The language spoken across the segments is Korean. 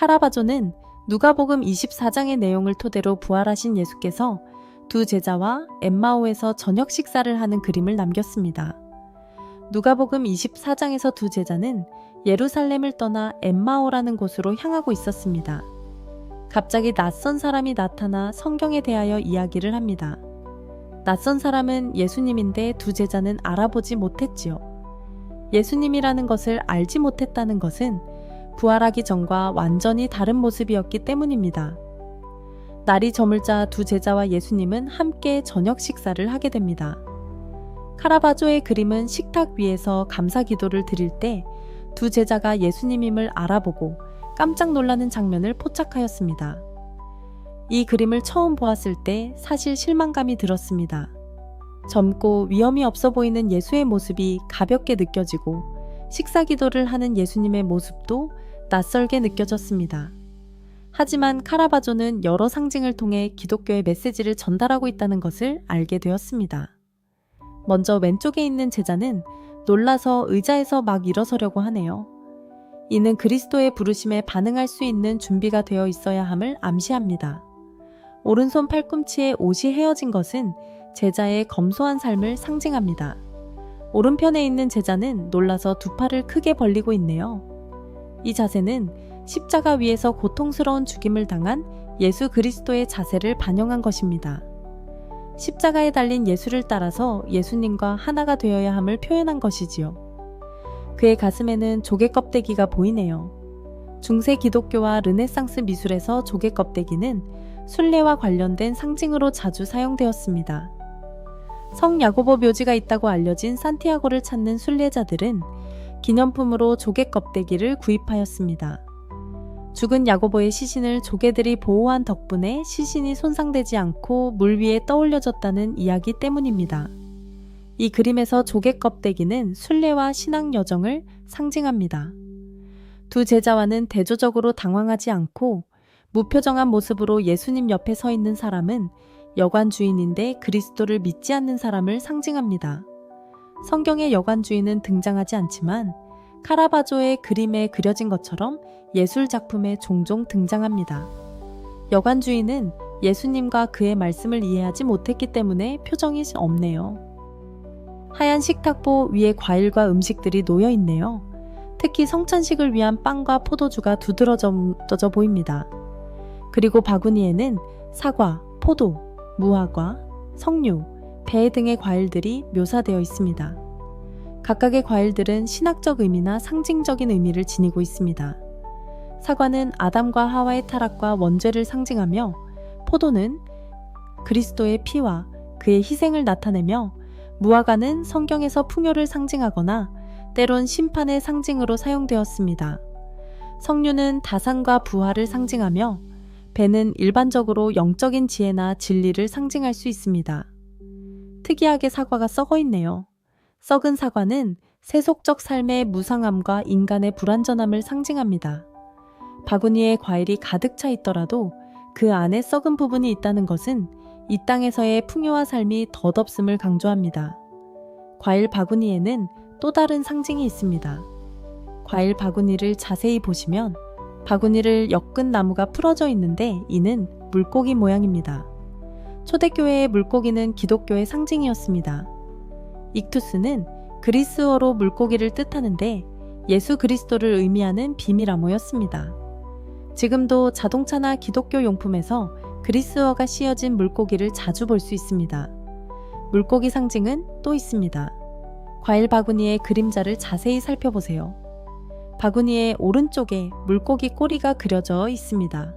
카라바조는 누가복음 24장의 내용을 토대로 부활하신 예수께서 두 제자와 엠마오에서 저녁 식사를 하는 그림을 남겼습니다. 누가복음 24장에서 두 제자는 예루살렘을 떠나 엠마오라는 곳으로 향하고 있었습니다. 갑자기 낯선 사람이 나타나 성경에 대하여 이야기를 합니다. 낯선 사람은 예수님인데 두 제자는 알아보지 못했지요. 예수님이라는 것을 알지 못했다는 것은 부활하기 전과 완전히 다른 모습이었기 때문입니다. 날이 저물자 두 제자와 예수님은 함께 저녁 식사를 하게 됩니다. 카라바조의 그림은 식탁 위에서 감사 기도를 드릴 때 두 제자가 예수님임을 알아보고 깜짝 놀라는 장면을 포착하였습니다. 이 그림을 처음 보았을 때 사실 실망감이 들었습니다. 젊고 위험이 없어 보이는 예수의 모습이 가볍게 느껴지고 식사 기도를 하는 예수님의 모습도 낯설게 느껴졌습니다. 하지만 카라바조는 여러 상징을 통해 기독교의 메시지를 전달하고 있다는 것을 알게 되었습니다. 먼저 왼쪽에 있는 제자는 놀라서 의자에서 막 일어서려고 하네요. 이는 그리스도의 부르심에 반응할 수 있는 준비가 되어 있어야 함을 암시합니다. 오른손 팔꿈치에 옷이 헤어진 것은 제자의 검소한 삶을 상징합니다. 오른편에 있는 제자는 놀라서 두 팔을 크게 벌리고 있네요. 이 자세는 십자가 위에서 고통스러운 죽임을 당한 예수 그리스도의 자세를 반영한 것입니다. 십자가에 달린 예수를 따라서 예수님과 하나가 되어야 함을 표현한 것이지요. 그의 가슴에는 조개 껍데기가 보이네요. 중세 기독교와 르네상스 미술에서 조개 껍데기는 순례와 관련된 상징으로 자주 사용되었습니다. 성 야고보 묘지가 있다고 알려진 산티아고를 찾는 순례자들은 기념품으로 조개 껍데기를 구입하였습니다. 죽은 야고보의 시신을 조개들이 보호한 덕분에 시신이 손상되지 않고 물 위에 떠올려졌다는 이야기 때문입니다. 이 그림에서 조개 껍데기는 순례와 신앙 여정을 상징합니다. 두 제자와는 대조적으로 당황하지 않고 무표정한 모습으로 예수님 옆에 서 있는 사람은 여관 주인인데 그리스도를 믿지 않는 사람을 상징합니다. 성경의 여관 주인은 등장하지 않지만 카라바조의 그림에 그려진 것처럼 예술 작품에 종종 등장합니다. 여관 주인은 예수님과 그의 말씀을 이해하지 못했기 때문에 표정이 없네요. 하얀 식탁보 위에 과일과 음식들이 놓여 있네요. 특히 성찬식을 위한 빵과 포도주가 두드러져 보입니다. 그리고 바구니에는 사과, 포도, 무화과, 석류, 배 등의 과일들이 묘사되어 있습니다. 각각의 과일들은 신학적 의미나 상징적인 의미를 지니고 있습니다. 사과는 아담과 하와의 타락과 원죄를 상징하며 포도는 그리스도의 피와 그의 희생을 나타내며 무화과는 성경에서 풍요를 상징하거나 때론 심판의 상징으로 사용되었습니다. 석류는 다산과 부활을 상징하며 배는 일반적으로 영적인 지혜나 진리를 상징할 수 있습니다. 특이하게 사과가 썩어 있네요. 썩은 사과는 세속적 삶의 무상함과 인간의 불완전함을 상징합니다. 바구니에 과일이 가득 차 있더라도 그 안에 썩은 부분이 있다는 것은 이 땅에서의 풍요와 삶이 덧없음을 강조합니다. 과일 바구니에는 또 다른 상징이 있습니다. 과일 바구니를 자세히 보시면 바구니를 엮은 나무가 풀어져 있는데 이는 물고기 모양입니다. 초대교회의 물고기는 기독교의 상징이었습니다. 익투스는 그리스어로 물고기를 뜻하는데 예수 그리스도를 의미하는 비밀암호였습니다. 지금도 자동차나 기독교 용품에서 그리스어가 씌어진 물고기를 자주 볼 수 있습니다. 물고기 상징은 또 있습니다. 과일 바구니의 그림자를 자세히 살펴보세요. 바구니의 오른쪽에 물고기 꼬리가 그려져 있습니다.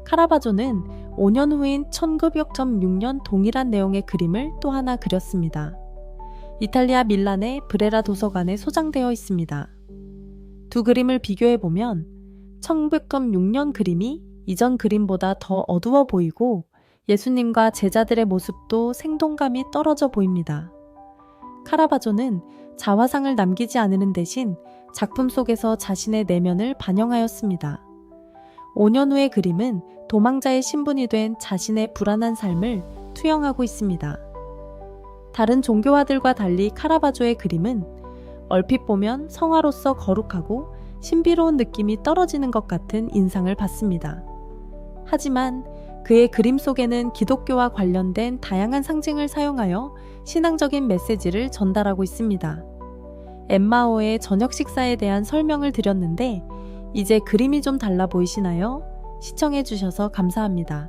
카라바조는 5년 후인 1906년 동일한 내용의 그림을 또 하나 그렸습니다. 이탈리아 밀란의 브레라 도서관에 소장되어 있습니다. 두 그림을 비교해보면 1906년 그림이 이전 그림보다 더 어두워 보이고 예수님과 제자들의 모습도 생동감이 떨어져 보입니다. 카라바조는 자화상을 남기지 않는 대신 작품 속에서 자신의 내면을 반영하였습니다. 5년 후의 그림은 도망자의 신분이 된 자신의 불안한 삶을 투영하고 있습니다. 다른 종교화들과 달리 카라바조의 그림은 얼핏 보면 성화로서 거룩하고 신비로운 느낌이 떨어지는 것 같은 인상을 받습니다. 하지만 그의 그림 속에는 기독교와 관련된 다양한 상징을 사용하여 신앙적인 메시지를 전달하고 있습니다. 엠마오의 저녁 식사에 대한 설명을 드렸는데 이제 그림이 좀 달라 보이시나요? 시청해주셔서 감사합니다.